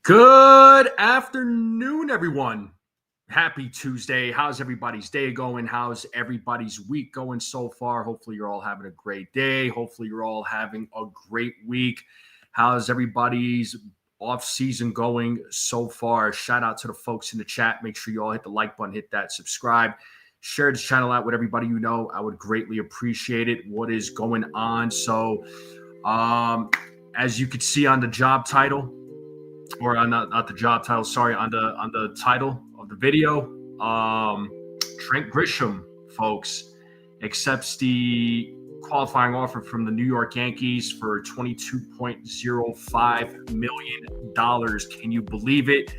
Good afternoon, everyone. Happy Tuesday. How's everybody's day going? How's everybody's week going so far? Hopefully, you're all having a great day. Hopefully, you're all having a great week. How's everybody's off season going so far? Shout out to the folks in the chat. Make sure you all hit the like button, hit that subscribe, share this channel out with everybody you know. I would greatly appreciate it. What is going on? As you can see on the job title, or on not the job title, sorry, on the title of the video, Trent Grisham, folks, accepts the qualifying offer from the New York Yankees for $22.05 million. Can you believe it?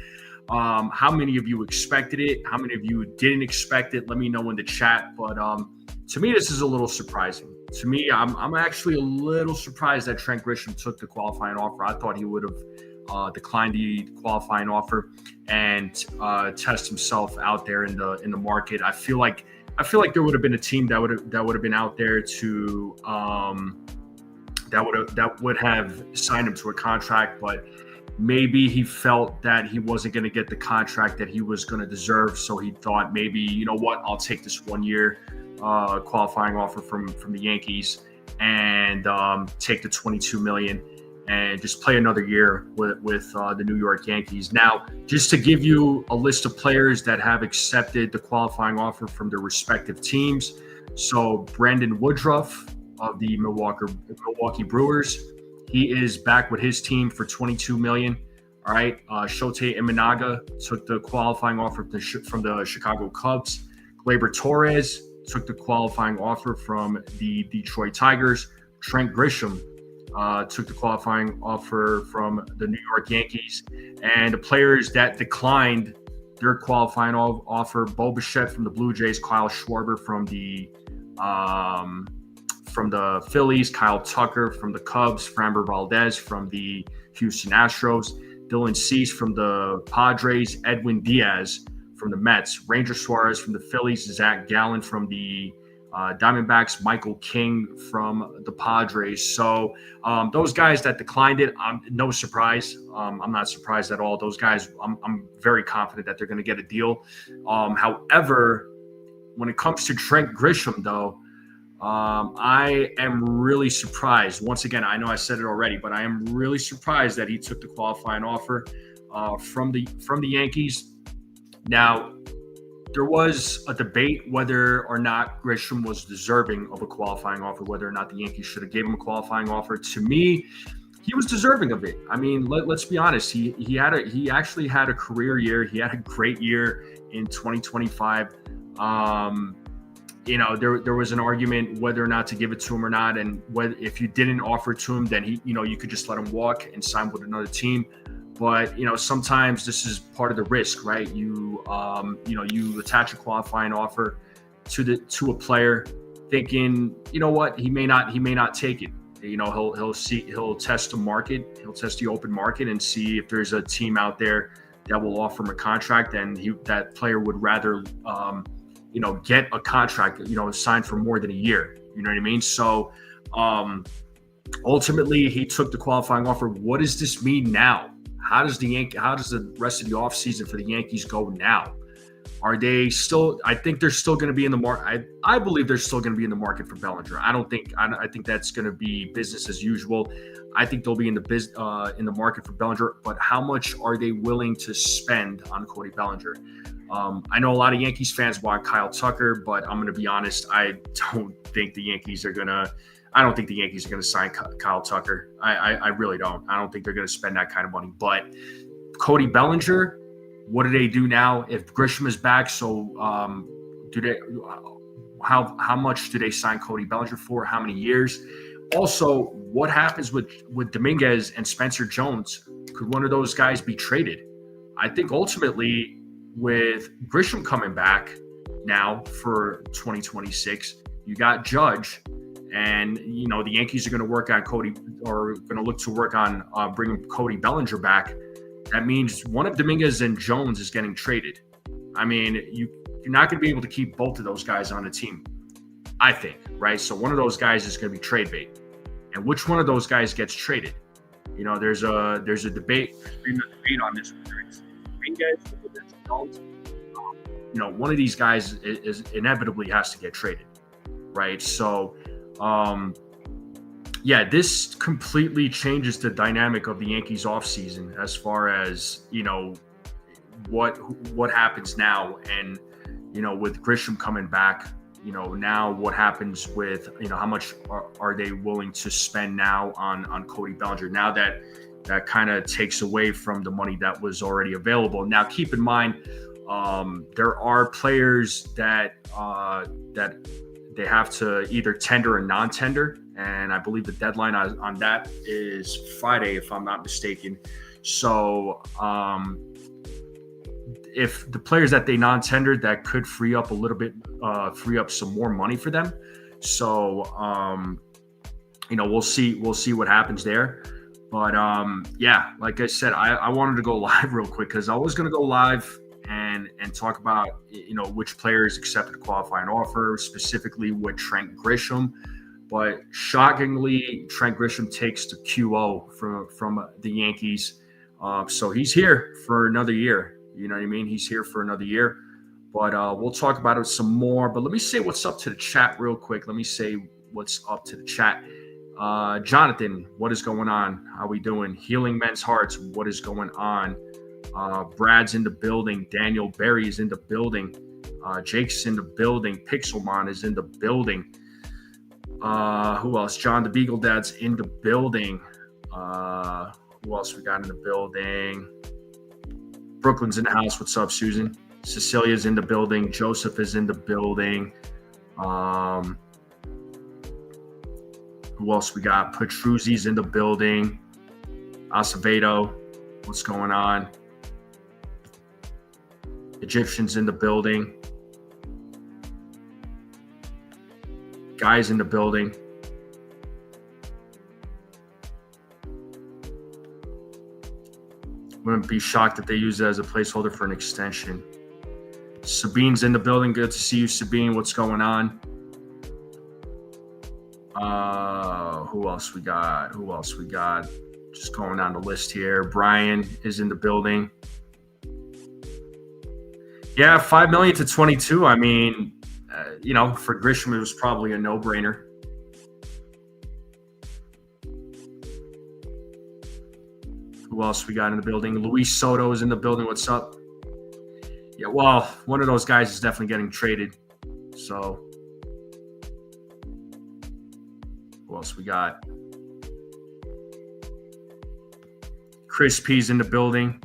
How many of you expected it? How many of you didn't expect it? Let me know in the chat. But to me, this is a little surprising. To me, I'm actually a little surprised that Trent Grisham took the qualifying offer. I thought he would have declined the qualifying offer and test himself out there in the market. I feel like there would have been a team that would have been out there to that would have signed him to a contract, but maybe he felt that he wasn't going to get the contract that he was going to deserve, so he thought maybe, you know what, I'll take this 1 year qualifying offer from the Yankees and take the $22 million and just play another year with the New York Yankees. Now, just to give you a list of players that have accepted the qualifying offer from their respective teams. So Brandon Woodruff of the Milwaukee Brewers, he is back with his team for $22 million. All right. Shota Imanaga took the qualifying offer from the Chicago Cubs. Gleyber Torres took the qualifying offer from the Detroit Tigers. Trent Grisham took the qualifying offer from the New York Yankees. And the players that declined their qualifying offer: Bo Bichette from the Blue Jays, Kyle Schwarber from the Phillies, Kyle Tucker from the Cubs, Framber Valdez from the Houston Astros, Dylan Cease from the Padres, Edwin Diaz from the Mets, Ranger Suarez from the Phillies, Zach Gallen from the Diamondbacks, Michael King from the Padres. So those guys that declined it, no surprise. I'm not surprised at all. Those guys, I'm very confident that they're going to get a deal. However, when it comes to Trent Grisham, though, I am really surprised. Once again, I know I said it already, but I am really surprised that he took the qualifying offer from the Yankees. Now, there was a debate whether or not Grisham was deserving of a qualifying offer, whether or not the Yankees should have gave him a qualifying offer. To me, he was deserving of it. I mean, let's be honest. He actually had a career year. He had a great year in 2025. There was an argument whether or not to give it to him or not, and whether if you didn't offer it to him, then you could just let him walk and sign with another team. But sometimes this is part of the risk, right? You attach a qualifying offer to a player, thinking, you know what, he may not take it. He'll test the market, he'll test the open market, and see if there's a team out there that will offer him a contract, and that player would rather get a contract, signed for more than a year. You know what I mean? So ultimately, he took the qualifying offer. What does this mean now? How does the rest of the offseason for the Yankees go now? Are they still? I think they're still going to be in the market. I believe they're still going to be in the market for Bellinger. I think that's going to be business as usual. I think they'll be in the market for Bellinger. But how much are they willing to spend on Cody Bellinger? I know a lot of Yankees fans want Kyle Tucker, but I'm going to be honest. I don't think the Yankees are going to sign Kyle Tucker. I really don't. I don't think they're going to spend that kind of money. But Cody Bellinger, what do they do now if Grisham is back? So how much do they sign Cody Bellinger for? How many years? Also, what happens with Dominguez and Spencer Jones? Could one of those guys be traded? I think ultimately, with Grisham coming back now for 2026, you got Judge. And, the Yankees are going to work on Cody, or going to look to work on bringing Cody Bellinger back. That means one of Dominguez and Jones is getting traded. I mean, you're not going to be able to keep both of those guys on the team, I think, right? So one of those guys is going to be trade bait. And which one of those guys gets traded? There's a debate. There's been a debate on this, whether it's Dominguez or whether it's Jones. One of these guys is inevitably has to get traded, right? So, this completely changes the dynamic of the Yankees offseason as far as, what happens now. And, with Grisham coming back, now what happens with, how much are they willing to spend now on Cody Bellinger? Now that kind of takes away from the money that was already available. Now, keep in mind, there are players that they have to either tender or non-tender, and I believe the deadline on that is Friday, if I'm not mistaken. So, if the players that they non-tendered, that could free up a little bit, free up some more money for them. So, we'll see what happens there. But like I said, I wanted to go live real quick because I was going to go live and talk about, which players accepted a qualifying offer, specifically with Trent Grisham. But shockingly, Trent Grisham takes the QO from the Yankees. So he's here for another year. You know what I mean? He's here for another year. But we'll talk about it some more. But let me say what's up to the chat real quick. Let me say what's up to the chat. Jonathan, what is going on? How we doing? Healing Men's Hearts, what is going on? Brad's in the building. Daniel Berry is in the building. Jake's in the building. Pixelmon is in the building. Who else? John the Beagle Dad's in the building. Who else we got in the building? Brooklyn's in the house. What's up, Susan? Cecilia's in the building. Joseph is in the building. Who else we got? Petruzzi's in the building. Acevedo, what's going on? Egyptian's in the building. Guys in the building. Wouldn't be shocked if they use it as a placeholder for an extension. Sabine's in the building. Good to see you, Sabine. What's going on? Who else we got? Just going down the list here. Brian is in the building. Yeah, $5 million to 22. I mean, for Grisham, it was probably a no-brainer. Who else we got in the building? Luis Soto is in the building. What's up? Yeah, well, one of those guys is definitely getting traded. So, who else we got? Chris P's in the building.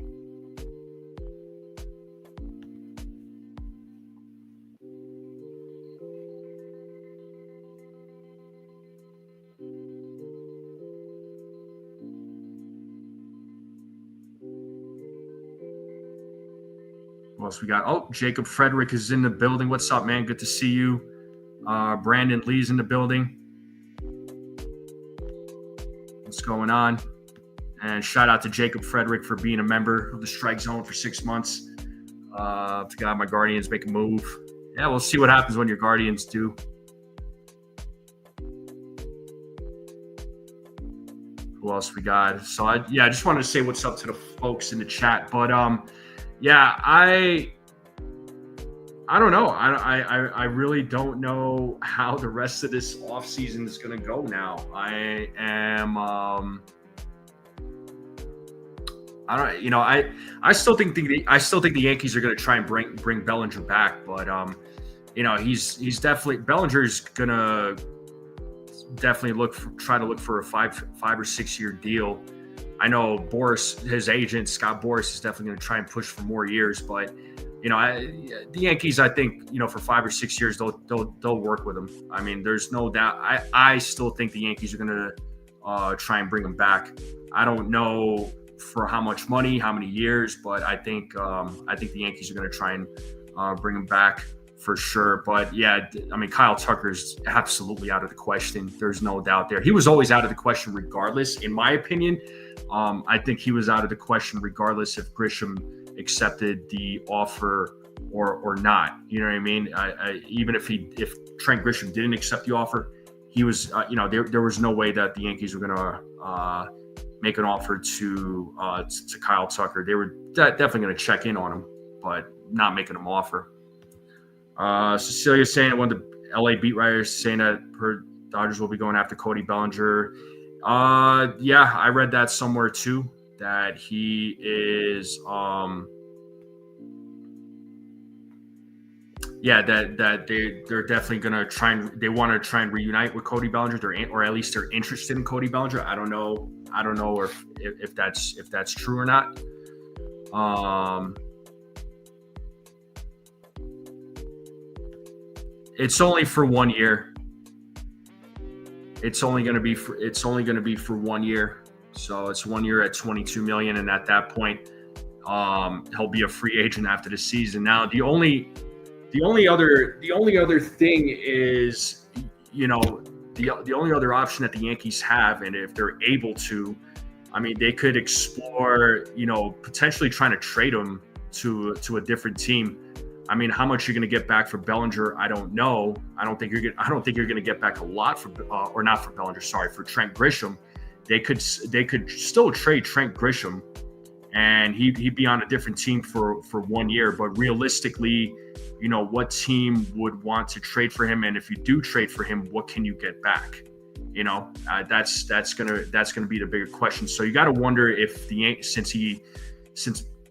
Who else we got? Oh, Jacob Frederick is in the building. What's up, man? Good to see you. Brandon Lee's in the building. What's going on? And shout out to Jacob Frederick for being a member of the Strike Zone for 6 months. To get my Guardians make a move. Yeah, we'll see what happens when your Guardians do. Who else we got? So I just wanted to say what's up to the folks in the chat. But I don't know. I really don't know how the rest of this offseason is going to go now. I am I still think the Yankees are going to try and bring Bellinger back, but he's definitely Bellinger's going to definitely try to look for a five or 6 year deal. I know Boris, his agent Scott Boris, is definitely going to try and push for more years, but the Yankees, I think, for 5 or 6 years they'll work with him. I mean, there's no doubt. I still think the Yankees are going to try and bring him back. I don't know for how much money, how many years, but I think the Yankees are going to try and bring him back for sure. But yeah, I mean, Kyle Tucker's absolutely out of the question. There's no doubt there. He was always out of the question regardless, in my opinion. I think he was out of the question regardless if Grisham accepted the offer or not. You know what I mean? Even if Trent Grisham didn't accept the offer, he was there was no way that the Yankees were going to make an offer to Kyle Tucker. They were definitely going to check in on him, but not making him offer. Cecilia's saying one of the LA beat writers saying that her Dodgers will be going after Cody Bellinger. Yeah, I read that somewhere too, that he is that they're definitely gonna they want to try and reunite with Cody Bellinger, or at least they're interested in Cody Bellinger. I don't know if that's true or not. It's only for 1 year. It's only going to be for 1 year. So it's 1 year at $22 million, and at that point, he'll be a free agent after the season. Now, the only other thing is, the only other option that the Yankees have, and if they're able to, I mean, they could explore, potentially trying to trade him to a different team. I mean, how much you're going to get back for Bellinger, I don't know. I don't think you're going to get back a lot for, or not for Bellinger. Sorry, for Trent Grisham. They could still trade Trent Grisham, and he'd be on a different team for 1 year. But realistically, what team would want to trade for him? And if you do trade for him, what can you get back? That's gonna be the bigger question. So you got to wonder if since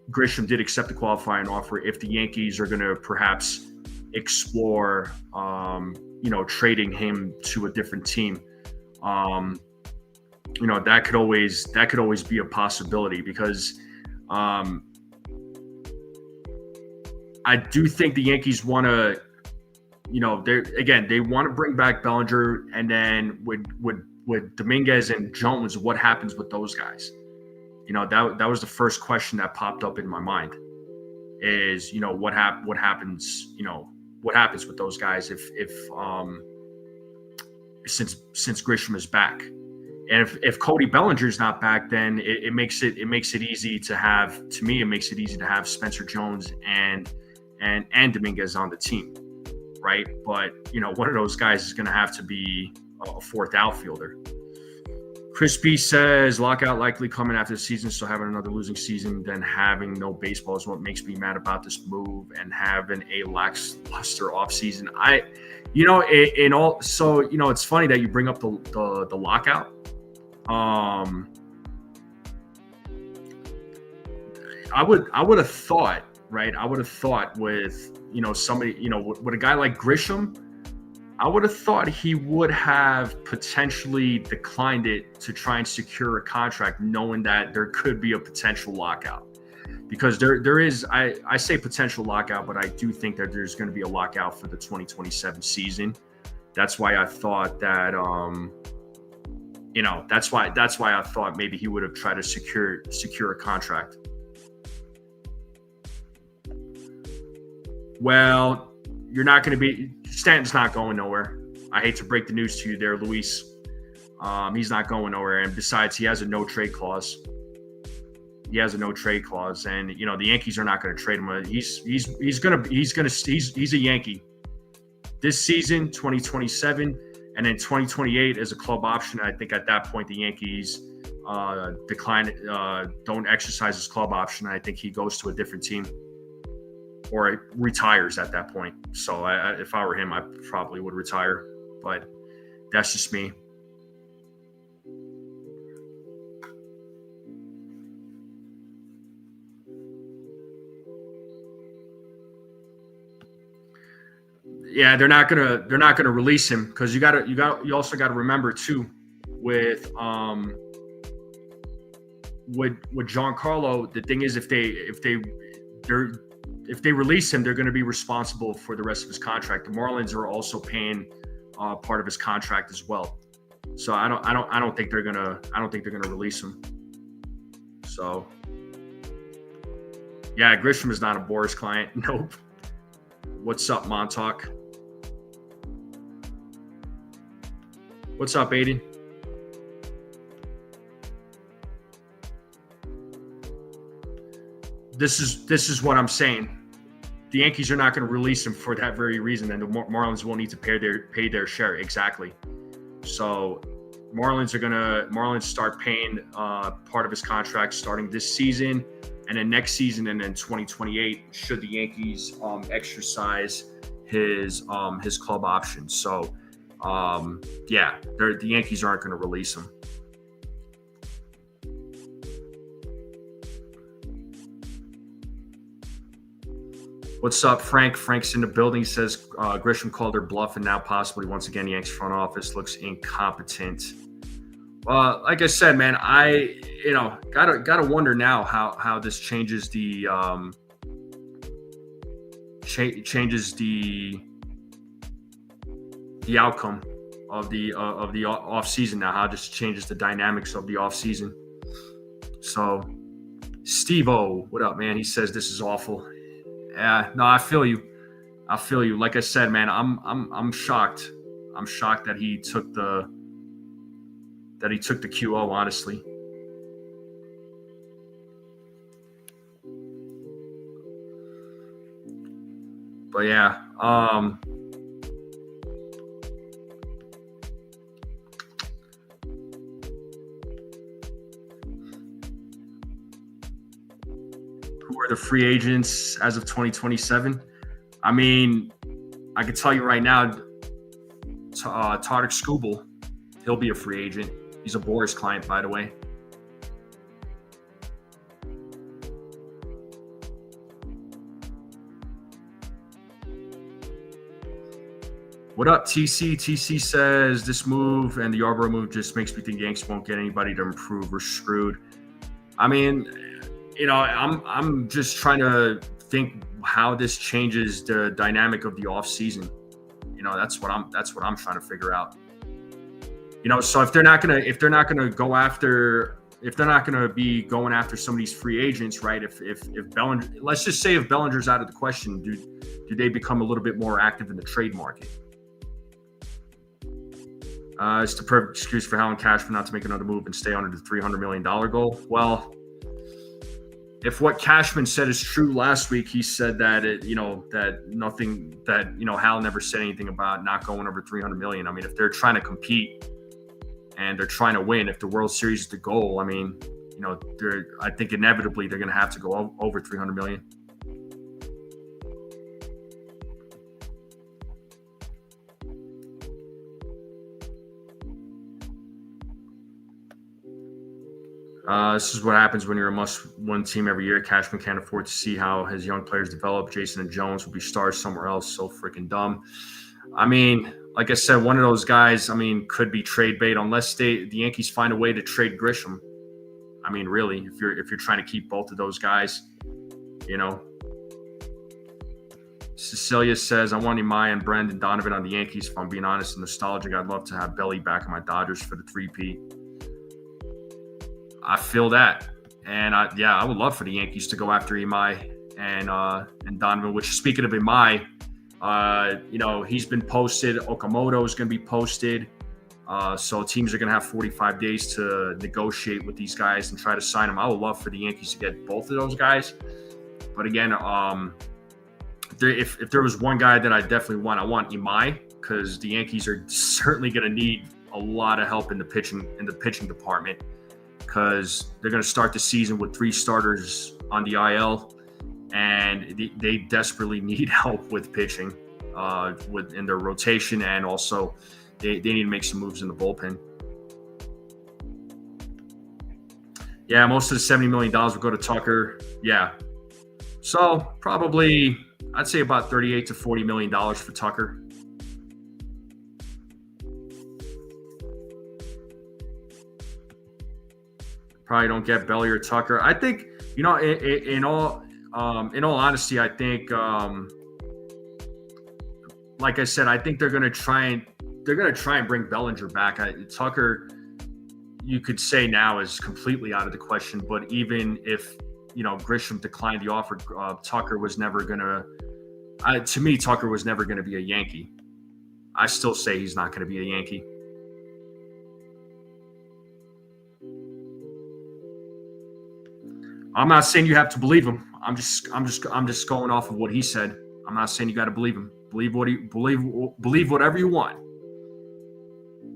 Grisham did accept the qualifying offer, if the Yankees are going to perhaps explore, trading him to a different team. That could always be a possibility, because I do think the Yankees want to, they want to bring back Bellinger, and then with Dominguez and Jones, what happens with those guys? That was the first question that popped up in my mind, is, what happens with those guys since Grisham is back. And if Cody Bellinger's not back, then it makes it easy to have Spencer Jones and Dominguez on the team, right? But one of those guys is going to have to be a fourth outfielder. Chris B says, lockout likely coming after the season, so having another losing season than having no baseball is what makes me mad about this move, and having a lackluster offseason. It's funny that you bring up the lockout. I would have thought, right? I would have thought with, somebody, with a guy like Grisham, I would have thought he would have potentially declined it to try and secure a contract, knowing that there could be a potential lockout. Because there is, I say potential lockout, but I do think that there's going to be a lockout for the 2027 season. That's why I thought that, that's why I thought maybe he would have tried to secure a contract. Well, you're not going to be. Stanton's not going nowhere. I hate to break the news to you there, Luis. He's not going nowhere, and besides, he has a no trade clause. And the Yankees are not going to trade him. He's a Yankee this season, 2027, and then 2028 as a club option. I think at that point the Yankees don't exercise his club option. I think he goes to a different team, or retires at that point. So if I were him, I probably would retire, but that's just me. Yeah, they're not gonna release him, because you also gotta remember too, with Giancarlo, the thing is, if they release him, they're going to be responsible for the rest of his contract. The Marlins are also paying part of his contract as well. So I don't think they're gonna release him. So yeah, Grisham is not a Boris client. Nope. What's up, Montauk? What's up, Aiden? This is what I'm saying. The Yankees are not going to release him for that very reason, and the Marlins will need to pay their share. Exactly. So Marlins start paying part of his contract starting this season, and then next season, and then 2028 should the Yankees exercise his club option. So the Yankees aren't going to release him. What's up, Frank? Frank's in the building. He says Grisham called her bluff, and now possibly once again, Yankees front office looks incompetent. Like I said, man, I gotta wonder now how this changes the outcome of the off season. Now, how this changes the dynamics of the off season. So, Steve-O, what up, man? He says this is awful. Yeah, no, I feel you. Like I said, man, I'm shocked. I'm shocked that he took the QO, honestly. But yeah, who are the free agents as of 2027? I mean, I can tell you right now, Tarek Skubal, he'll be a free agent. He's a Boris client, by the way. What up, TC? TC says this move and the Yarborough move just makes me think Yanks won't get anybody to improve. We're screwed. I mean, I'm just trying to think how this changes the dynamic of the offseason. That's what I'm trying to figure out. So if they're not gonna be going after some of these free agents, right? If Bellinger, let's just say if Bellinger's out of the question, do they become a little bit more active in the trade market? It's the perfect excuse for Helen Cashman not to make another move and stay under the $300 million goal. Well, if what Cashman said is true last week, he said that Hal never said anything about not going over $300 million. I mean, if they're trying to compete and they're trying to win, if the World Series is the goal, I mean, I think inevitably they're going to have to go over $300 million. This is what happens when you're a must-win team every year. Cashman can't afford to see how his young players develop. Jason and Jones will be stars somewhere else. So freaking dumb. I mean, like I said, one of those guys, could be trade bait unless the Yankees find a way to trade Grisham. I mean, really, if you're trying to keep both of those guys, Cecilia says, I want Imai and Brendan Donovan on the Yankees. If I'm being honest and nostalgic, I'd love to have Belly back in my Dodgers for the 3-peat. I feel that. And I would love for the Yankees to go after Imai and Donovan, which, speaking of Imai, he's been posted. Okamoto is going to be posted. So teams are going to have 45 days to negotiate with these guys and try to sign them. I would love for the Yankees to get both of those guys. But again, if there was one guy that I definitely want, I want Imai, because the Yankees are certainly going to need a lot of help in the pitching department, because they're going to start the season with 3 starters on the IL, and they desperately need help with pitching in their rotation, and also they need to make some moves in the bullpen. Yeah, most of the $70 million will go to Tucker. Yeah. So probably, I'd say about $38 to $40 million for Tucker. Probably don't get Bellinger or Tucker. I think, in all honesty, I think, like I said, I think they're going to try and bring Bellinger back. Tucker, you could say now, is completely out of the question. But even if Grisham declined the offer, Tucker was never going to. To me, Tucker was never going to be a Yankee. I still say he's not going to be a Yankee. I'm not saying you have to believe him. I'm just going off of what he said. I'm not saying you got to believe him. Believe whatever you want.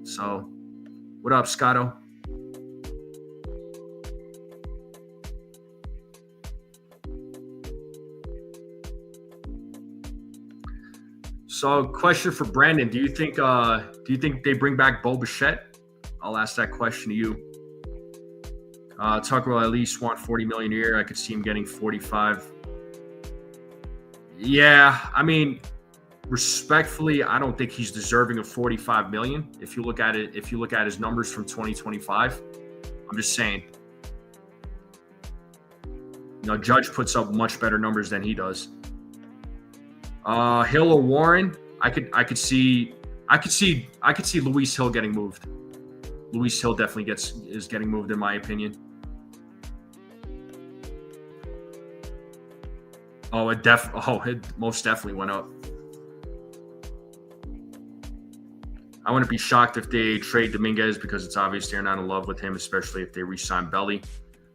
So, What up, Scotto? So, question for Brandon: Do you think they bring back Bo Bichette? I'll ask that question to you. Tucker will at least want $40 million a year. I could see him getting 45. Yeah, I mean, respectfully, I don't think he's deserving of 45 million. If you look at his numbers from 2025, I'm just saying. Judge puts up much better numbers than he does. Hill or Warren, I could see Luis Hill getting moved. Luis Hill definitely is getting moved in my opinion. It most definitely went up. I wouldn't be shocked if they trade Dominguez because it's obvious they're not in love with him, especially if they re-sign Belly.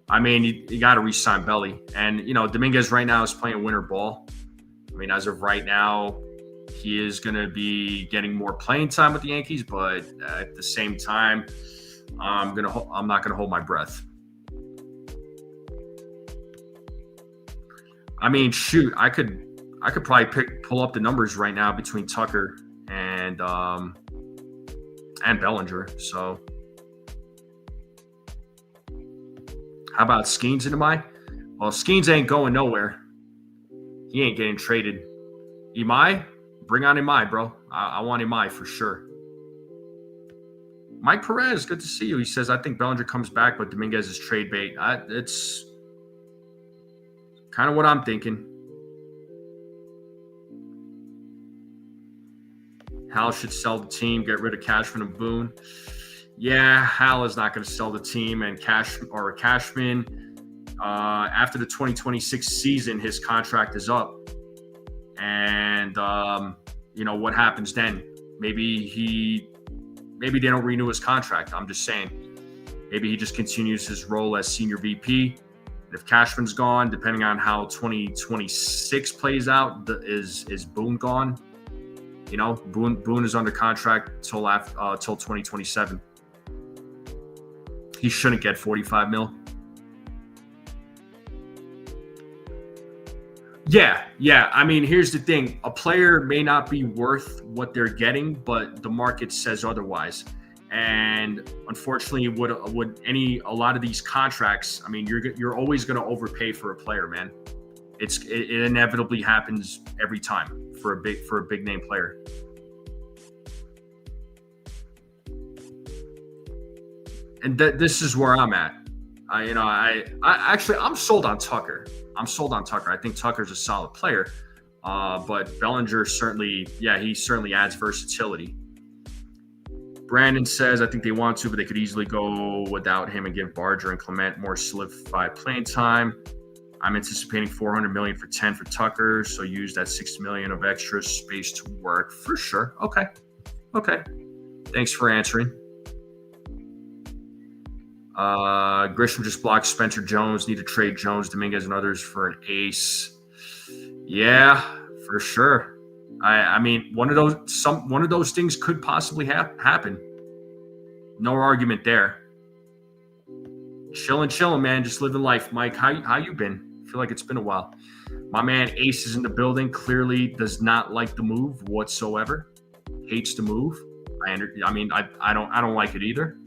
I mean, you got to re-sign Belly. And, Dominguez right now is playing winter ball. I mean, as of right now, he is going to be getting more playing time with the Yankees, but at the same time, I'm not going to hold my breath. I mean, shoot, I could probably pull up the numbers right now between Tucker and Bellinger. So, how about Skeens and Imai? Well, Skeens ain't going nowhere. He ain't getting traded. Imai, bring on Imai, bro. I want Imai for sure. Mike Perez, good to see you. He says, I think Bellinger comes back, but Dominguez is trade bait. It's kind of what I'm thinking. Hal should sell the team, get rid of Cashman and Boone. Yeah, Hal is not going to sell the team, and Cashman, after the 2026 season, his contract is up. And, what happens then? Maybe they don't renew his contract. I'm just saying. Maybe he just continues his role as senior VP. And if Cashman's gone, depending on how 2026 plays out, is Boone gone? Boone is under contract till 2027. He shouldn't get 45 mil. Yeah. I mean, here's the thing. A player may not be worth what they're getting, but the market says otherwise. And unfortunately, a lot of these contracts, I mean, you're always going to overpay for a player, man. It inevitably happens every time for a big name player. And this is where I'm at. I'm sold on Tucker. I think Tucker's a solid player, but Bellinger certainly adds versatility. Brandon says, I think they want to, but they could easily go without him and give Barger and Clement more solidified playing time. I'm anticipating $400 million for 10 for Tucker, so use that $60 million of extra space to work for sure. Okay. Thanks for answering. Grisham just blocked Spencer Jones. Need to trade Jones, Dominguez, and others for an ace. Yeah, for sure. I mean, one of those things could possibly happen. No argument there. Chilling, man. Just living life. Mike, how you been? I feel like it's been a while. My man Ace is in the building. Clearly does not like the move whatsoever. Hates the move. I don't like it either.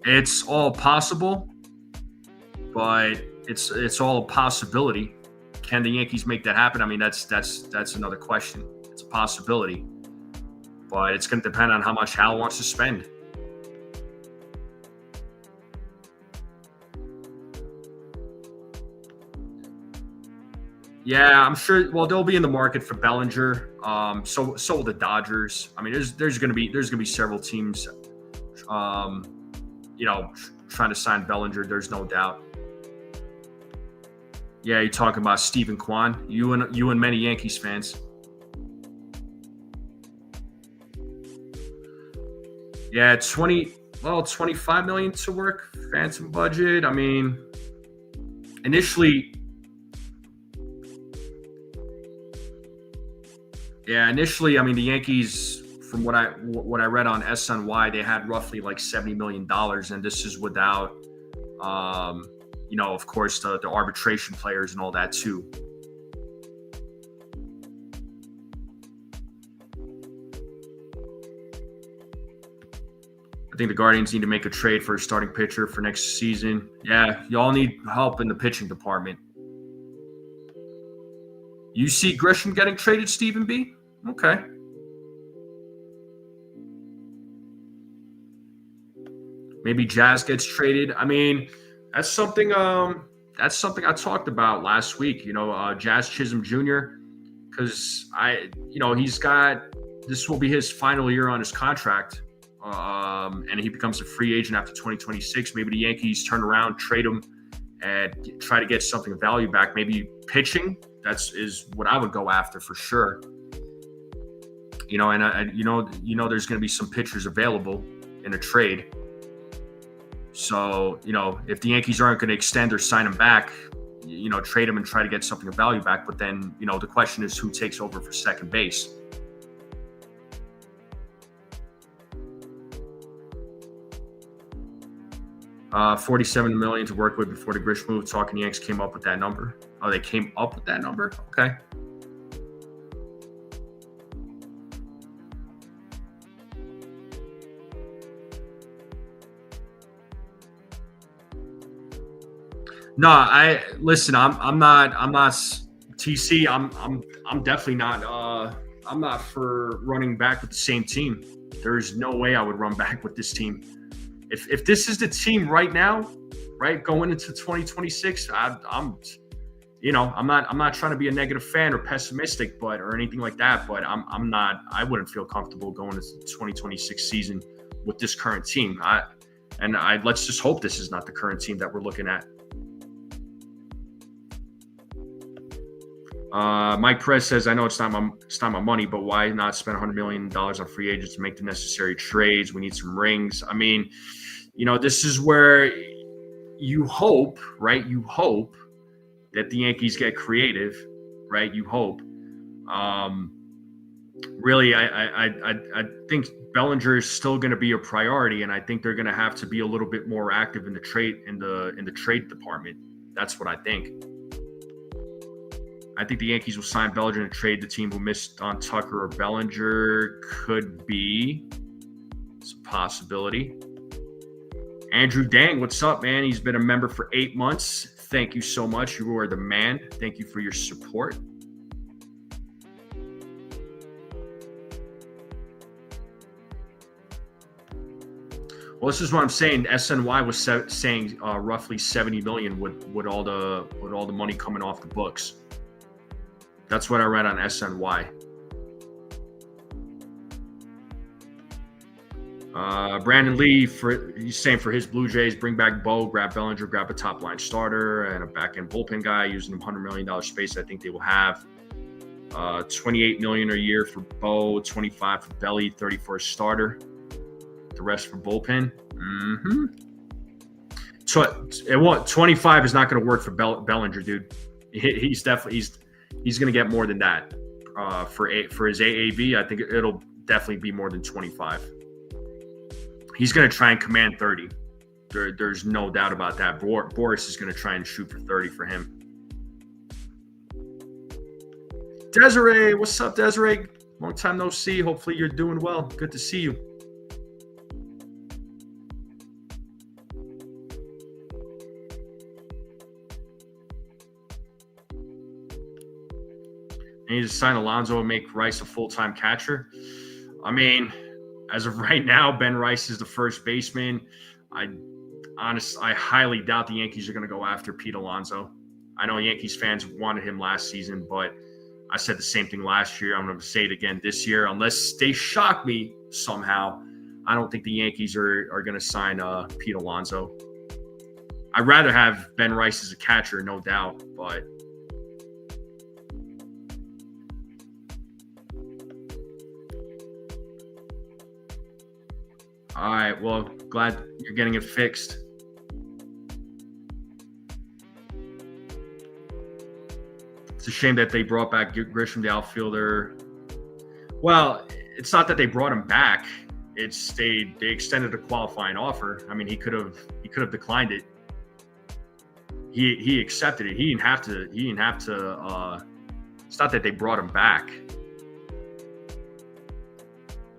It's all possible, but it's all a possibility. Can the Yankees make that happen? I mean, that's another question. It's a possibility, but it's going to depend on how much Hal wants to spend. Yeah, I'm sure. Well, they'll be in the market for Bellinger. So will the Dodgers. I mean, there's going to be several teams. Trying to sign Bellinger, there's no doubt. Yeah, you're talking about Stephen Kwan. You and many Yankees fans. Yeah, 25 million to work. Phantom budget. I mean, initially, Yeah, initially, I mean, the Yankees, from what I read on SNY, they had roughly like $70 million, and this is without, um, of course, the arbitration players and all that too. I think the Guardians need to make a trade for a starting pitcher for next season. Yeah, y'all need help in the pitching department. You see Grisham getting traded, Stephen B? Okay. Maybe Jazz gets traded. I mean, that's something. That's something I talked about last week. Jazz Chisholm Jr. Because he's got, this will be his final year on his contract, and he becomes a free agent after 2026. Maybe the Yankees turn around, trade him, and try to get something of value back. Maybe pitching. Is what I would go after for sure. And there's going to be some pitchers available in a trade. So, if the Yankees aren't going to extend or sign him back, trade him and try to get something of value back. But then, the question is who takes over for second base. $47 million to work with before the Grisham move. Talking Yanks came up with that number. Oh, they came up with that number? Okay. No, I'm not TC. I'm definitely not. I'm not for running back with the same team. There's no way I would run back with this team. If this is the team right now, right, going into 2026, I'm not trying to be a negative fan or pessimistic, or anything like that. But I'm not. I wouldn't feel comfortable going into the 2026 season with this current team. Let's just hope this is not the current team that we're looking at. Mike Perez says, I know it's not my money, but why not spend $100 million on free agents to make the necessary trades? We need some rings. I mean, this is where you hope, right? You hope that the Yankees get creative, right? You hope. Really, I think Bellinger is still going to be a priority, and I think they're going to have to be a little bit more active in the trade department. That's what I think. I think the Yankees will sign Bellinger and trade the team who missed on Tucker or Bellinger. Could be. It's a possibility. Andrew Dang, what's up, man? He's been a member for 8 months. Thank you so much. You are the man. Thank you for your support. Well, this is what I'm saying. SNY was saying roughly $70 million with all the money coming off the books. That's what I read on SNY. Brandon Lee, he's saying for his Blue Jays, bring back Bo, grab Bellinger, grab a top line starter and a back end bullpen guy using $100 million space. I think they will have $28 million a year for Bo, $25 for Belly, $30 for a starter, the rest for bullpen. So 25 is not going to work for Bellinger, dude. He's going to get more than that for his AAV. I think it'll definitely be more than 25. He's going to try and command 30. There's no doubt about that. Boris is going to try and shoot for 30 for him. Desiree, what's up, Desiree? Long time no see. Hopefully you're doing well. Good to see you. They need to sign Alonso and make Rice a full-time catcher. I mean, as of right now, Ben Rice is the first baseman. I highly doubt the Yankees are going to go after Pete Alonso. I know Yankees fans wanted him last season, but I said the same thing last year. I'm going to say it again this year. Unless they shock me somehow, I don't think the Yankees are going to sign Pete Alonso. I'd rather have Ben Rice as a catcher, no doubt, but all right, well, glad you're getting it fixed. It's a shame that they brought back Grisham, the outfielder. Well, it's not that they brought him back. It's they extended a qualifying offer. I mean, he could have declined it. He accepted it. He didn't have to. It's not that they brought him back.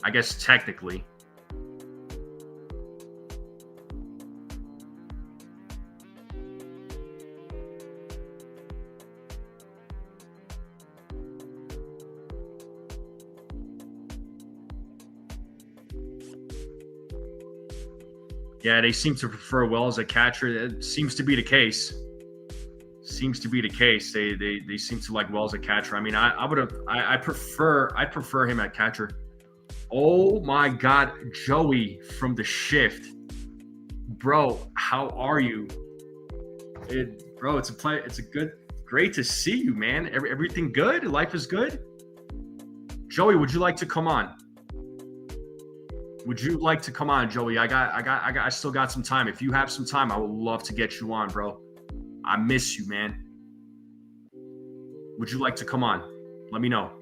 I guess technically. Yeah, they seem to prefer Wells at catcher. It seems to be the case. They seem to like Wells at catcher. I mean, I prefer him at catcher. Oh my God, Joey from the shift, bro. How are you? Bro, it's great to see you, man. Everything good? Life is good. Joey, would you like to come on? Would you like to come on, Joey? I still got some time. If you have some time, I would love to get you on, bro. I miss you, man. Would you like to come on? Let me know.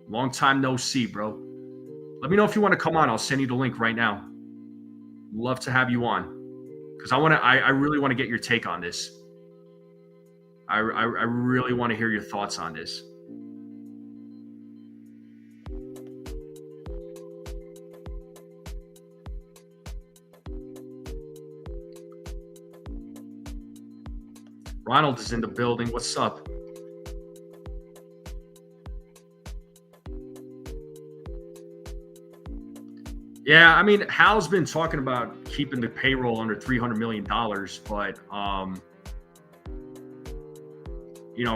Long time no see, bro. Let me know if you want to come on. I'll send you the link right now. Love to have you on. Because I really want to get your take on this. I really want to hear your thoughts on this. Ronald is in the building. What's up? Yeah, I mean, Hal's been talking about keeping the payroll under $300 million, but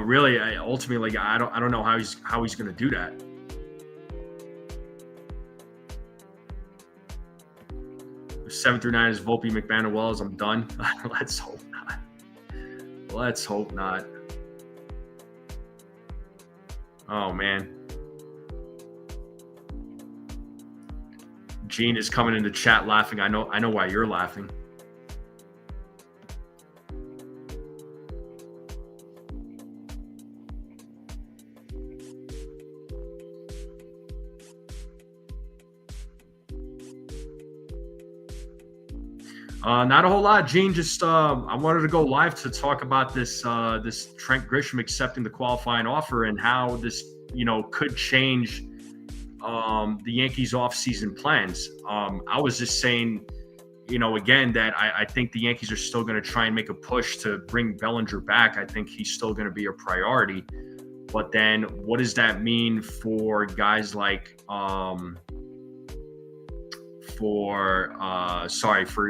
really, ultimately, I don't know how he's going to do that. If 7 through 9 is Volpe, McMahon, and Wells. I'm done. Let's hope not. Let's hope not. Oh man. Gene is coming into chat laughing. I know why you're laughing. Not a whole lot, Gene. Just I wanted to go live to talk about this Trent Grisham accepting the qualifying offer and how this could change the Yankees offseason plans. I was just saying, again, that I think the Yankees are still going to try and make a push to bring Bellinger back. I think he's still going to be a priority. But then what does that mean for guys like for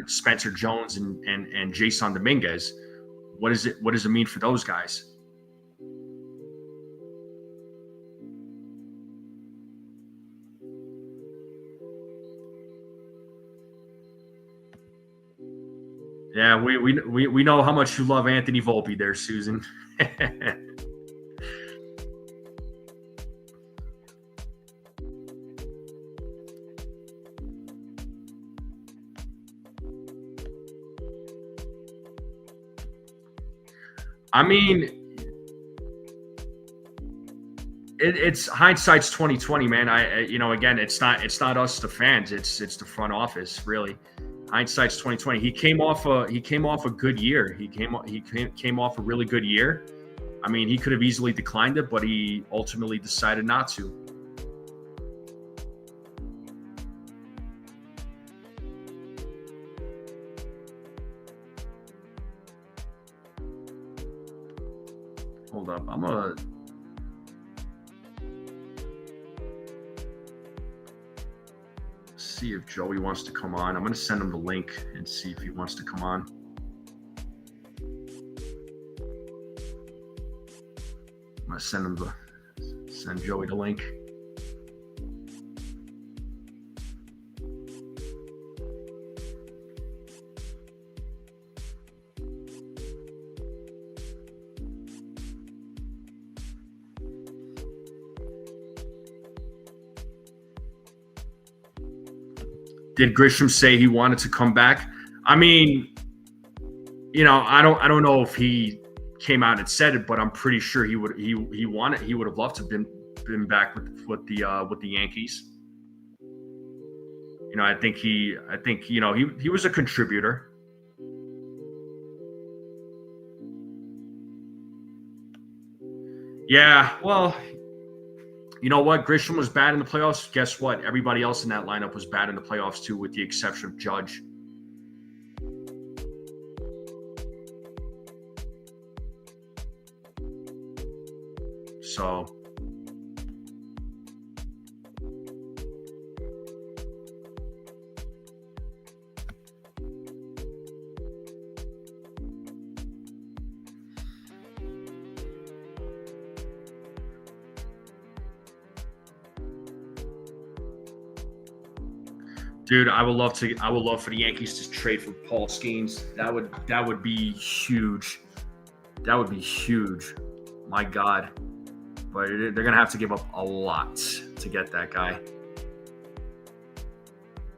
Spencer Jones and Jason Dominguez? What does it mean for those guys? Yeah, we know how much you love Anthony Volpe there, Susan. I mean, it's hindsight's 2020, man. Again, it's not us, the fans. It's the front office, really. Hindsight's 2020. He came off a good year. He came off a really good year. I mean, he could have easily declined it, but he ultimately decided not to. Hold up. I'm gonna see if Joey wants to come on. I'm going to send him the link and see if he wants to come on. I'm going to send Joey the link. Did Grisham say he wanted to come back? I mean, I don't know if he came out and said it, but I'm pretty sure he would have loved to been back with the Yankees. I think he was a contributor. Yeah, well, you know what? Grisham was bad in the playoffs. Guess what? Everybody else in that lineup was bad in the playoffs too, with the exception of Judge. So, dude, I would love for the Yankees to trade for Paul Skeens. That would be huge. That would be huge. My God. But they're going to have to give up a lot to get that guy.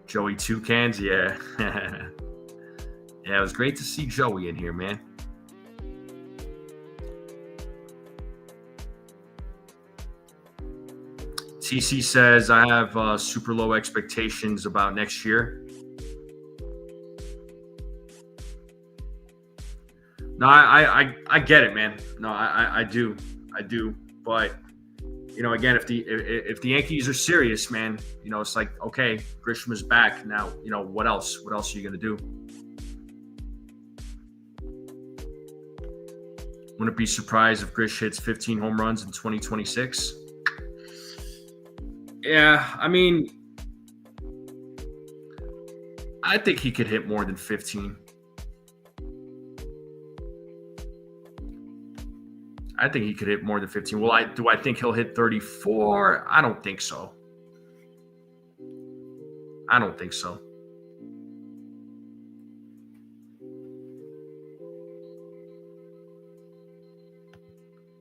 Joey Toucans, yeah. Yeah, it was great to see Joey in here, man. TC says, I have super low expectations about next year. No, I get it, man. No, I do. But, again, if the Yankees are serious, man, it's like, okay, Grisham is back now. What else? What else are you going to do? Wouldn't be surprised if Grish hits 15 home runs in 2026. Yeah, I mean, I think he could hit more than 15. I think he could hit more than 15. Well, do I think he'll hit 34? I don't think so.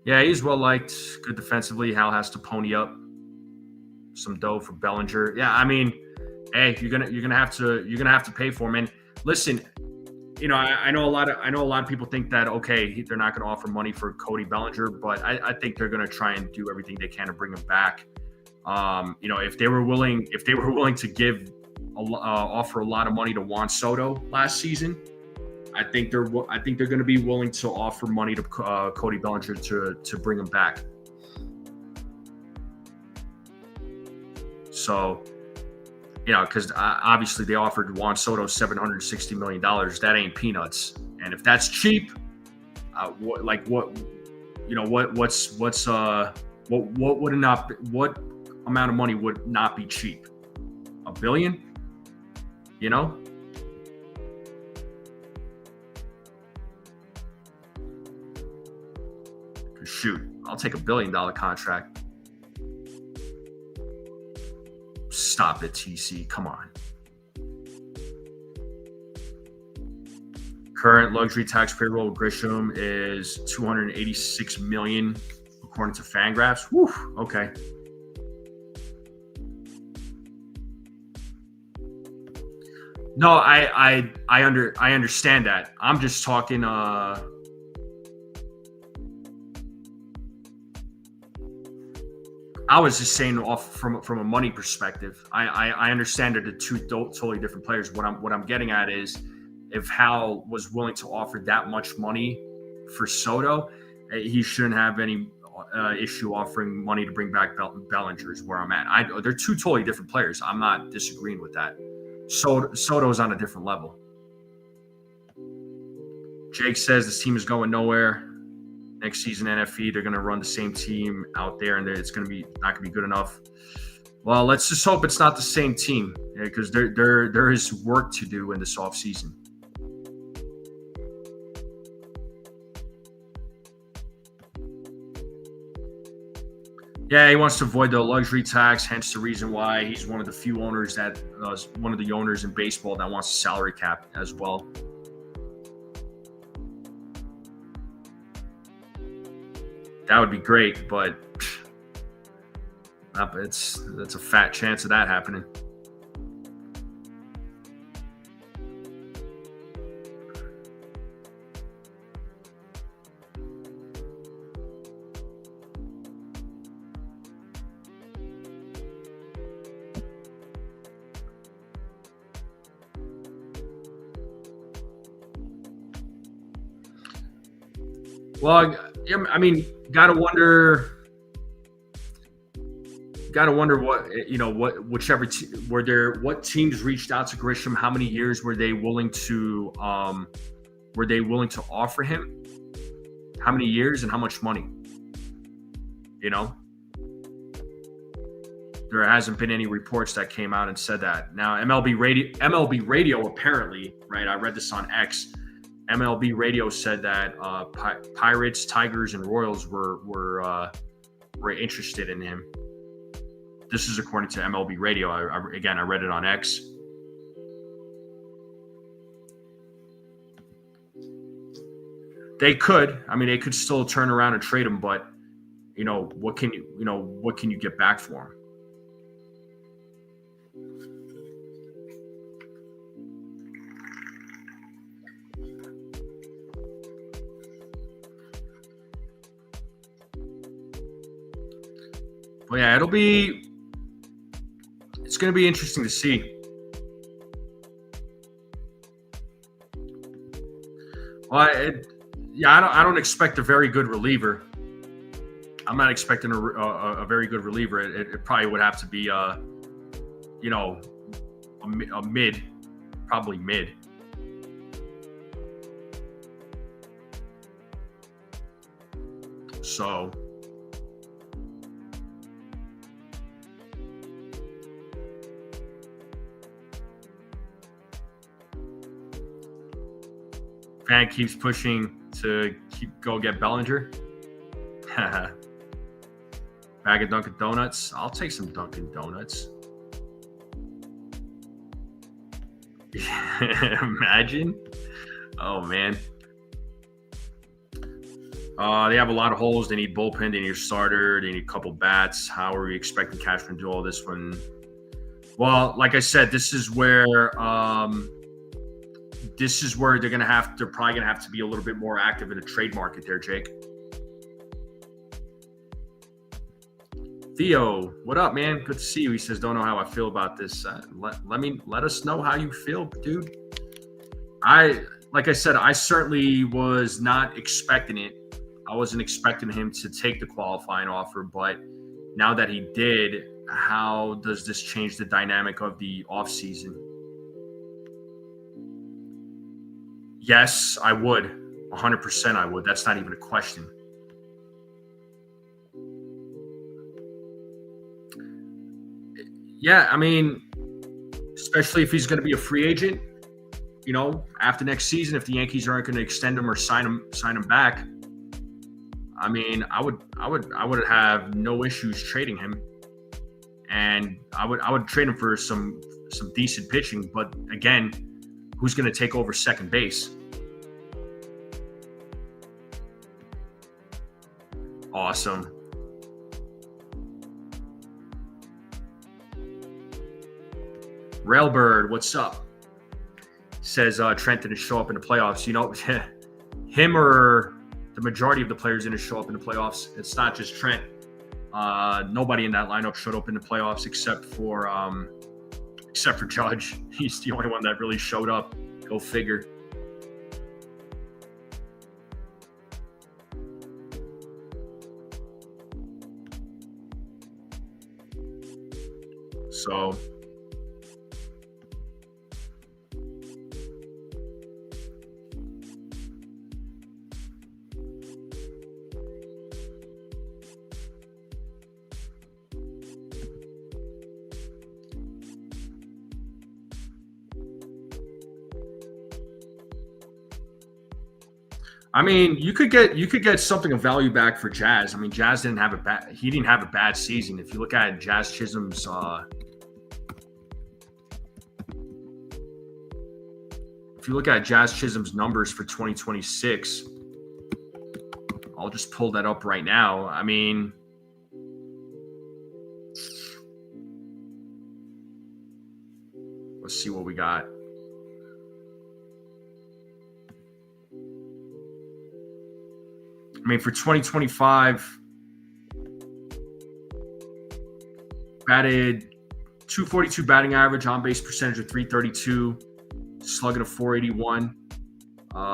Yeah, he's well liked, good defensively. Hal has to pony up some dough for Bellinger. Yeah, I mean, hey, you're gonna have to pay for him. And listen, I know a lot of people think that, okay, they're not going to offer money for Cody Bellinger, but I think they're going to try and do everything they can to bring him back. If they were willing to give offer a lot of money to Juan Soto last season, I think they're going to be willing to offer money to Cody Bellinger to bring him back. So, because obviously they offered Juan Soto $760 million. That ain't peanuts. And if that's cheap, what amount of money would not be cheap? $1 billion? Shoot, I'll take $1 billion contract. Stop it, TC. Come on. Current luxury tax payroll with Grisham is $286 million, according to Fangraphs. Whew, okay. No, I understand that. I'm just talking. I was just saying off from a money perspective. I understand that they're two totally different players. What I'm getting at is, if Hal was willing to offer that much money for Soto, he shouldn't have any issue offering money to bring back Bellinger. Is where I'm at. They're two totally different players. I'm not disagreeing with that. Soto's on a different level. Jake says this team is going nowhere. Next season, NFE, they're going to run the same team out there, and it's going to be not going to be good enough. Well, let's just hope it's not the same team, because there is work to do in this offseason. Yeah, he wants to avoid the luxury tax, hence the reason why he's one of the few owners one of the owners in baseball that wants a salary cap as well. That would be great, but that's a fat chance of that happening. Well, I mean, gotta wonder what whichever what teams reached out to Grisham. How many years were they willing to offer him? How many years and how much money? You know, there hasn't been any reports that came out and said that. Now, MLB Radio apparently, right? I read this on X. MLB Radio said that Pirates, Tigers, and Royals were interested in him. This is according to MLB Radio. I read it on X. They could. I mean, they could still turn around and trade him, but what can you get back for him? Well, yeah, it's going to be interesting to see. Well, I don't expect a very good reliever. I'm not expecting a very good reliever. It probably would have to be a mid, probably mid. So fan keeps pushing to go get Bellinger. Bag of Dunkin' Donuts. I'll take some Dunkin' Donuts. Imagine. Oh, man. They have a lot of holes. They need bullpen. They need a starter. They need a couple bats. How are we expecting Cashman to do all this one? Well, like I said, this is where they're probably gonna have to be a little bit more active in the trade market there, Jake. Theo, what up, man? Good to see you. He says, don't know how I feel about this. Let us know how you feel, dude. Like I said, I certainly was not expecting it. I wasn't expecting him to take the qualifying offer, but now that he did, how does this change the dynamic of the offseason? Yes, I would. 100% I would. That's not even a question. Yeah, I mean, especially if he's going to be a free agent, after next season, if the Yankees aren't going to extend him or sign him back, I mean, I would have no issues trading him, and I would trade him for some decent pitching. But again, who's going to take over second base? Awesome. Railbird, what's up? Says Trent didn't show up in the playoffs. Him or the majority of the players didn't show up in the playoffs. It's not just Trent. Nobody in that lineup showed up in the playoffs except for Judge. He's the only one that really showed up. Go figure. So I mean, you could get something of value back for Jazz. I mean, Jazz didn't have a bad season. If you look at Jazz Chisholm's numbers for 2026, I'll just pull that up right now. I mean, let's see what we got. I mean, for 2025, batted 242 batting average, on base percentage of 332, slugging of 481,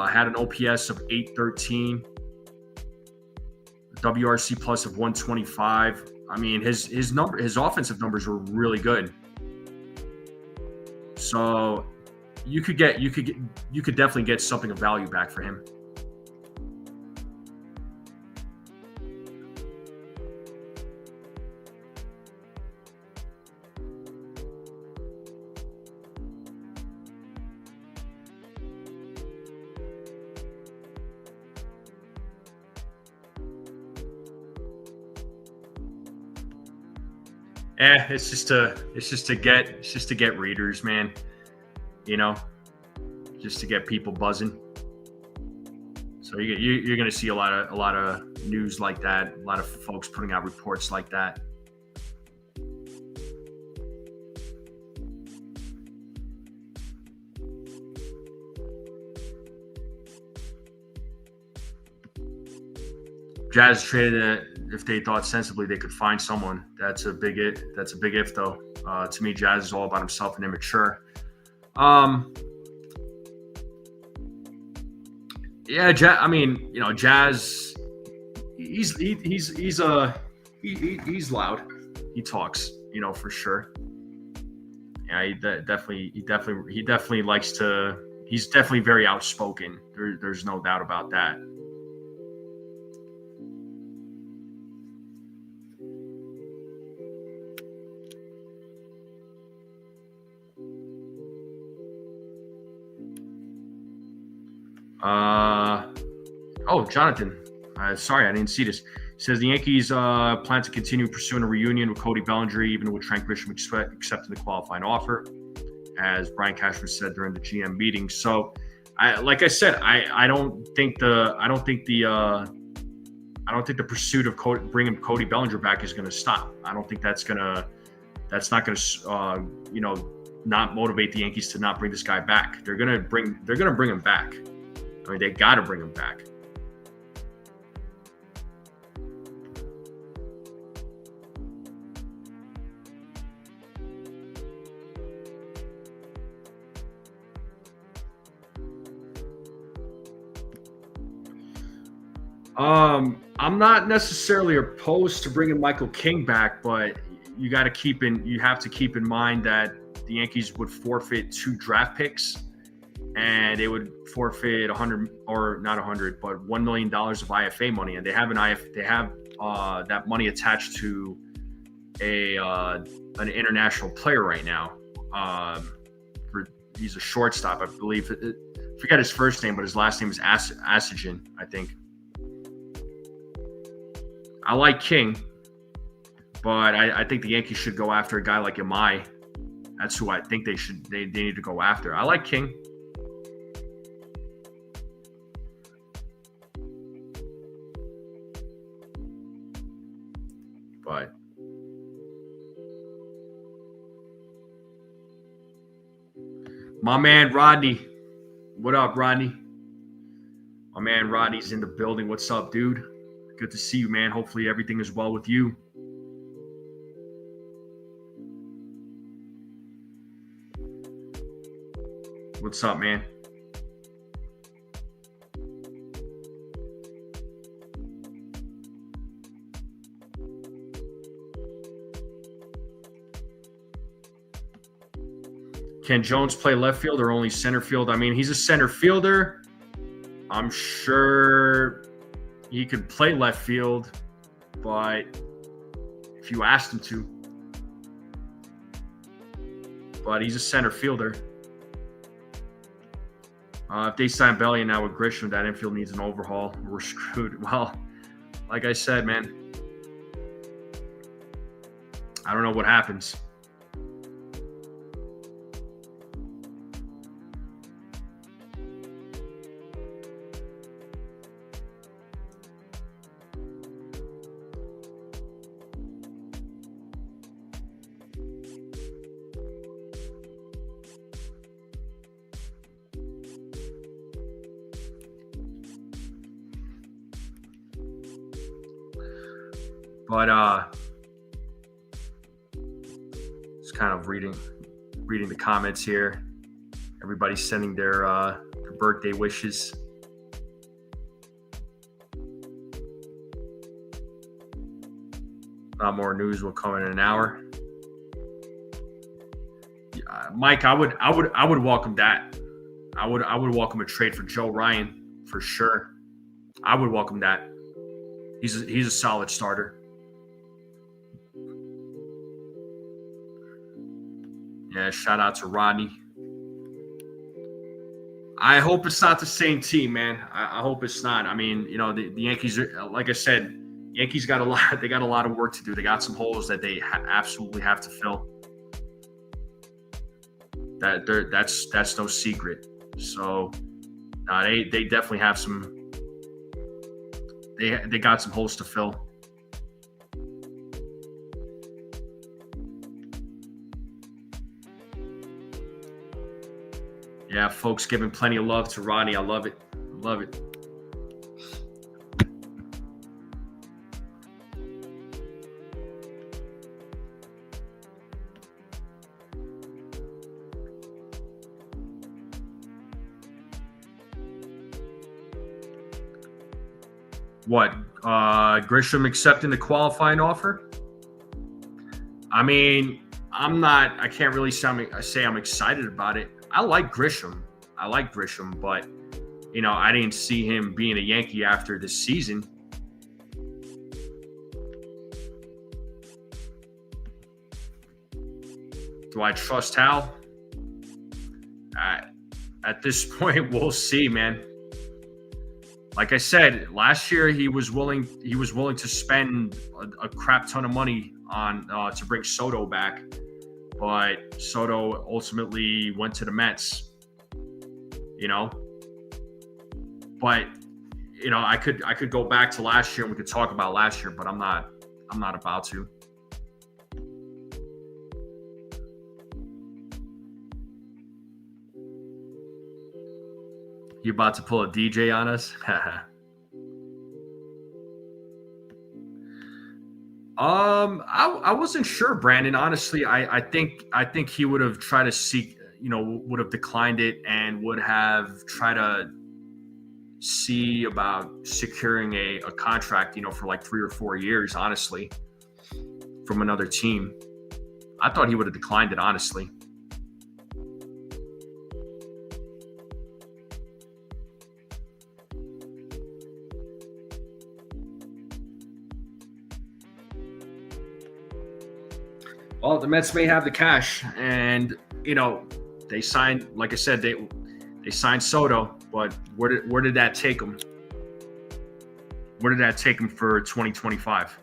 had an OPS of 813, WRC plus of 125. I mean, his offensive numbers were really good. So you could definitely get something of value back for him. It's just to get readers, man. You know, just to get people buzzing. So you're going to see a lot of news like that. A lot of folks putting out reports like that. Jazz traded it if they thought sensibly they could find someone. That's a big if though. To me, Jazz is all about himself and immature. Yeah, I mean, you know, Jazz. He's loud. He talks, you know, for sure. Yeah, he definitely likes to. He's definitely very outspoken. There's no doubt about that. Jonathan. Sorry, I didn't see this. Says the Yankees plan to continue pursuing a reunion with Cody Bellinger, even with Trent Grisham accepting the qualifying offer, as Brian Cashman said during the GM meeting. So, I don't think the pursuit of bringing Cody Bellinger back is going to stop. I don't think that's not going to not motivate the Yankees to not bring this guy back. They're going to bring him back. I mean, they got to bring him back. I'm not necessarily opposed to bringing Michael King back, but you have to keep in mind that the Yankees would forfeit 2 draft picks, and they would forfeit $100 but $1 million of IFA money, and they have that money attached to an international player right now. He's a shortstop, I believe. Forget his first name, but his last name is Assagen, I think. I like King, but I think the Yankees should go after a guy like Yamai. That's who I think they need to go after. I like King. But my man Rodney. What up, Rodney? My man Rodney's in the building. What's up, dude? Good to see you, man. Hopefully everything is well with you. What's up, man? Can Jones play left field or only center field? I mean, he's a center fielder. I'm sure he could play left field, but if you asked him to. But he's a center fielder. If they sign Bellinger now with Grisham, that infield needs an overhaul. We're screwed. Well, like I said, man, I don't know what happens. But just kind of reading the comments here. Everybody's sending their birthday wishes. A lot more news will come in an hour. Mike, I would welcome that. I would welcome a trade for Joe Ryan for sure. I would welcome that. He's a solid starter. Yeah, shout out to Rodney. I hope it's not the same team, man. I hope it's not. I mean, the Yankees are, like I said, Yankees got a lot. They got a lot of work to do. They got some holes that they absolutely have to fill. That's no secret. So they definitely have some. They got some holes to fill. Yeah, folks giving plenty of love to Rodney. I love it. Love it. What? Grisham accepting the qualifying offer? I mean, I can't really say I'm excited about it. I like Grisham, but I didn't see him being a Yankee after this season. Do I trust Hal? At this point, we'll see, man. Like I said, last year he was willing to spend a crap ton of money on to bring Soto back. But Soto ultimately went to the Mets, But I could go back to last year and we could talk about last year, but I'm not about to. You about to pull a DJ on us? I wasn't sure, Brandon. Honestly, I think he would have tried to seek, would have declined it and would have tried to see about securing a contract, for like 3 or 4 years, honestly, from another team. I thought he would have declined it, honestly. Well, the Mets may have the cash, and they signed. Like I said, they signed Soto, but where did that take them? Where did that take them for 2025?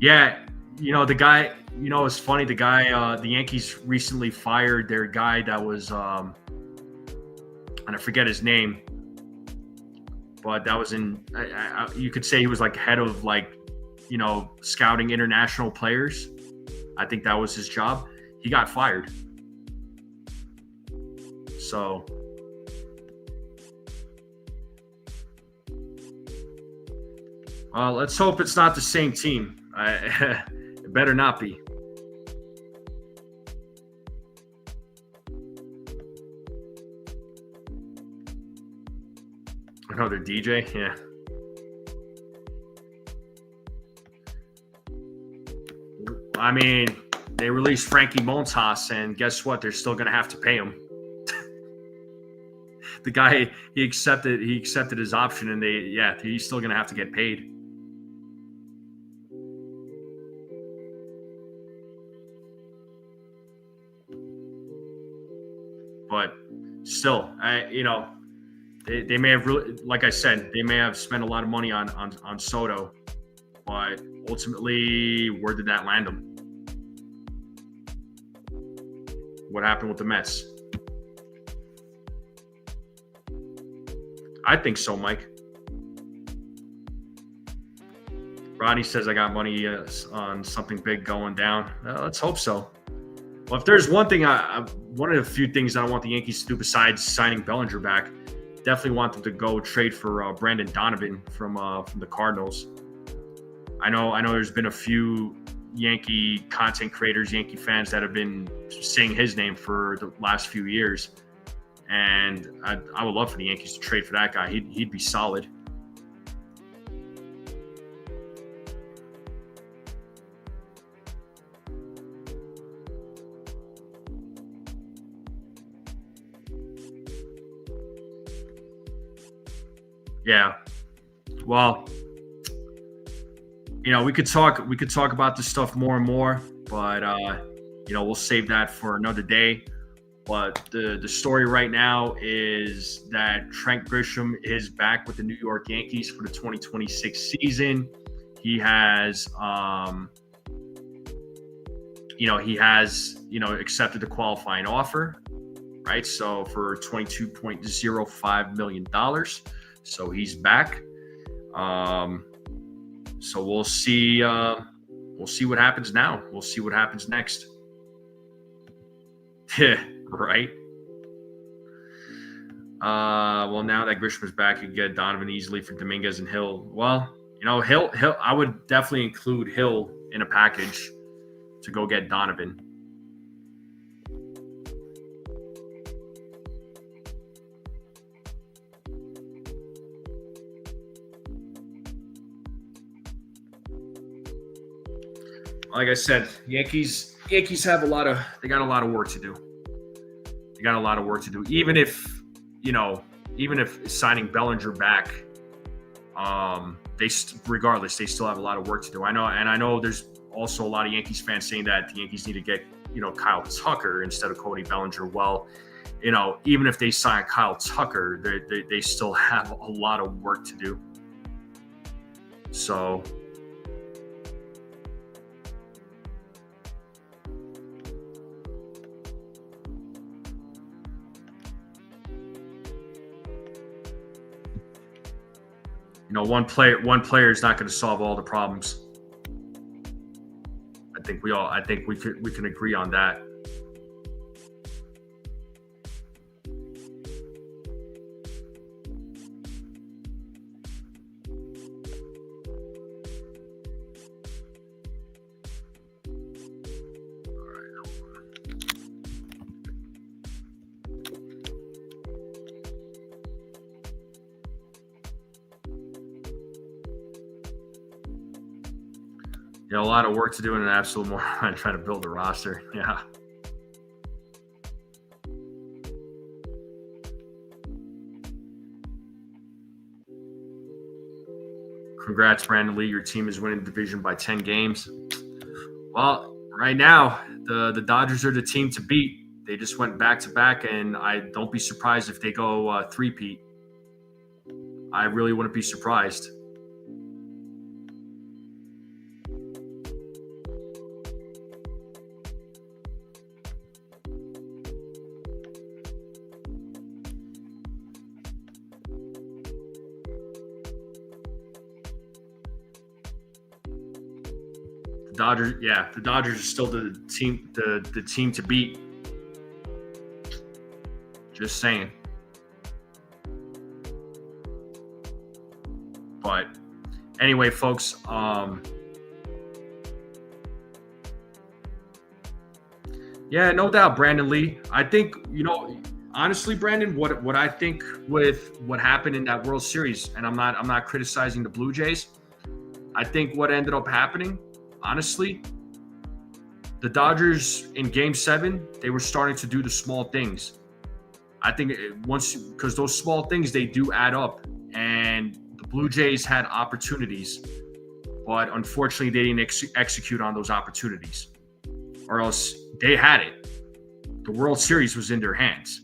Yeah, the guy. It's funny. The guy, the Yankees recently fired their guy that was, and I forget his name, but that was you could say he was like head of scouting international players. I think that was his job. He got fired. So, let's hope it's not the same team. It better not be. Another DJ, yeah. I mean, they released Frankie Montas, and guess what? They're still going to have to pay him. The guy, he accepted his option, and he's still going to have to get paid. But still, they may have really, like I said, they may have spent a lot of money on Soto, but ultimately, where did that land them? What happened with the Mets? I think so, Mike. Rodney says I got money on something big going down. Let's hope so. Well, if there's one thing, one of the few things I want the Yankees to do besides signing Bellinger back, definitely want them to go trade for Brandon Donovan from the Cardinals. I know there's been a few Yankee content creators, Yankee fans that have been saying his name for the last few years. And I would love for the Yankees to trade for that guy. He'd be solid. Yeah. Well, we could talk about this stuff more and more, but we'll save that for another day. But the story right now is that Trent Grisham is back with the New York Yankees for the 2026 season. He has accepted the qualifying offer, right? So for $22.05 million. So he's back. So we'll see what happens now. We'll see what happens next. Yeah, right. Well, now that Grisham is back, you get Donovan easily for Dominguez and Hill. Well, Hill. I would definitely include Hill in a package to go get Donovan. Like I said, Yankees have a lot of work to do. They got a lot of work to do. Even if signing Bellinger back, they still have a lot of work to do. I know there's also a lot of Yankees fans saying that the Yankees need to get, Kyle Tucker instead of Cody Bellinger. Well, even if they sign Kyle Tucker, they still have a lot of work to do. So one player is not going to solve all the problems. I think we can agree on that. A lot of work to do in an absolute moron trying to build a roster. Yeah. Congrats, Brandon Lee. Your team is winning the division by 10 games. Well, right now, the Dodgers are the team to beat. They just went back-to-back, and I don't be surprised if they go three-peat. I really wouldn't be surprised. The Dodgers are still the team to beat. Just saying. But anyway, folks, no doubt, Brandon Lee. I think, honestly, Brandon, what I think with what happened in that World Series, and I'm not criticizing the Blue Jays. I think what ended up happening, honestly, the Dodgers in Game 7, they were starting to do the small things. I think because those small things, they do add up. And the Blue Jays had opportunities, but unfortunately, they didn't execute on those opportunities. Or else they had it. The World Series was in their hands.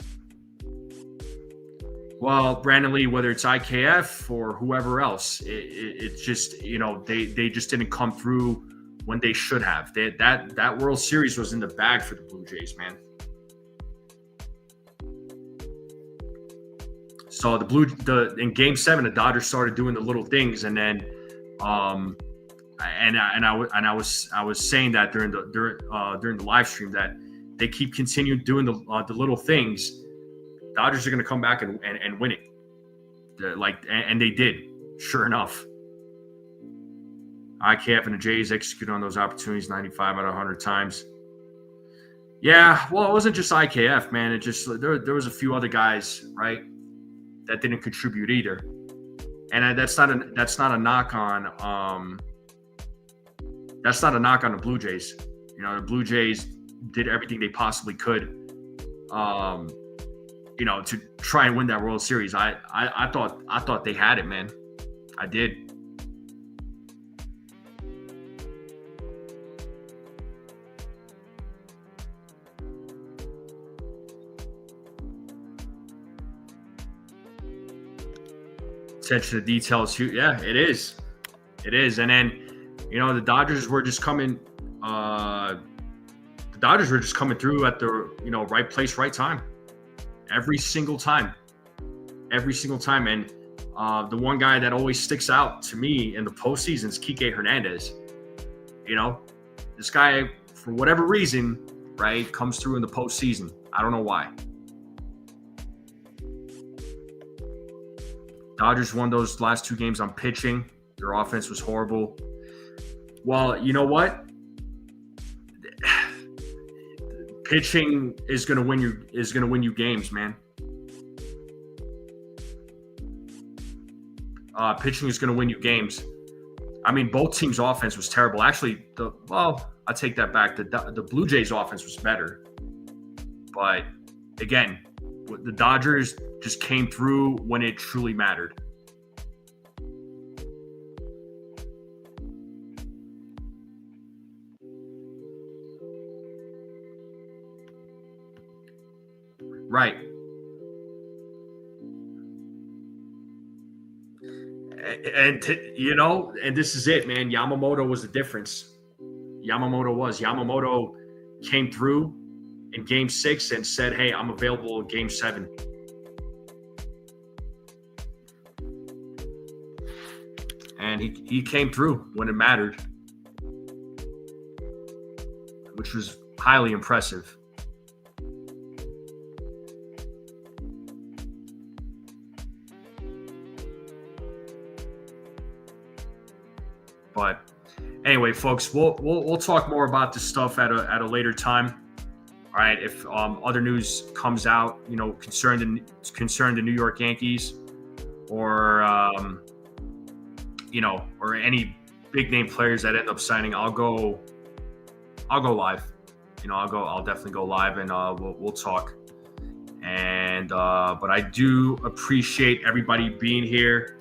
Well, Brandon Lee, whether it's IKF or whoever else, it's just, they just didn't come through when they should have. That World Series was in the bag for the Blue Jays, man. So in Game 7, the Dodgers started doing the little things, and then I was saying that during the live stream that they keep continuing doing the little things. Dodgers are going to come back and win it, and they did, sure enough. IKF and the Jays executed on those opportunities 95 out of 100 times. Yeah, well, it wasn't just IKF, man. It just there was a few other guys, right, that didn't contribute either. And that's not a knock on that's not a knock on the Blue Jays. You know, the Blue Jays did everything they possibly could, you know, to try and win that World Series. I thought they had it, man. I did. Attention to details. Yeah, it is. It is. And then, you know, the Dodgers were just coming. The Dodgers were just coming through at the, you know, right place, right time, every single time. And the one guy that always sticks out to me in the postseason is Kike Hernandez. You know, this guy, for whatever reason, right, comes through in the postseason. I don't know why. Dodgers won those last two games on pitching. Their offense was horrible. Well, you know what? Pitching is going to win you games, man. Pitching is going to win you games. I mean, both teams' offense was terrible. Actually, I take that back. The Blue Jays' offense was better. But again, the Dodgers just came through when it truly mattered. Right. And you know, and this is it, man. Yamamoto was the difference. Yamamoto came through in Game 6 and said, "Hey, I'm available in Game 7." And he came through when it mattered, which was highly impressive. But anyway, folks, we'll talk more about this stuff at a later time. All right, if other news comes out, you know, concerned the New York Yankees, or you know, or any big name players that end up signing, I'll go live. You know, I'll definitely go live, and we'll talk. And but I do appreciate everybody being here.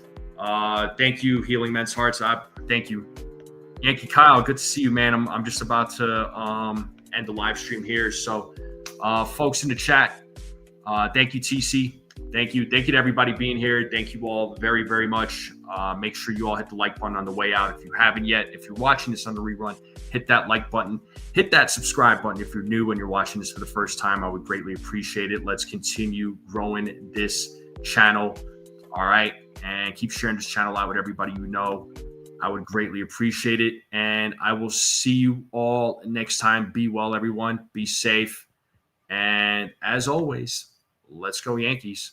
Thank you, Healing Men's Hearts. Thank you, Yankee Kyle. Good to see you, man. I'm just about to end the live stream here. So, folks in the chat, thank you, TC. Thank you to everybody being here. Thank you all very, very much. Make sure you all hit the like button on the way out if you haven't yet. If you're watching this on the rerun, hit that like button. Hit that subscribe button if you're new and you're watching this for the first time. I would greatly appreciate it. Let's continue growing this channel. All right. And keep sharing this channel out with everybody you know. I would greatly appreciate it. And I will see you all next time. Be well, everyone. Be safe. And as always, let's go Yankees.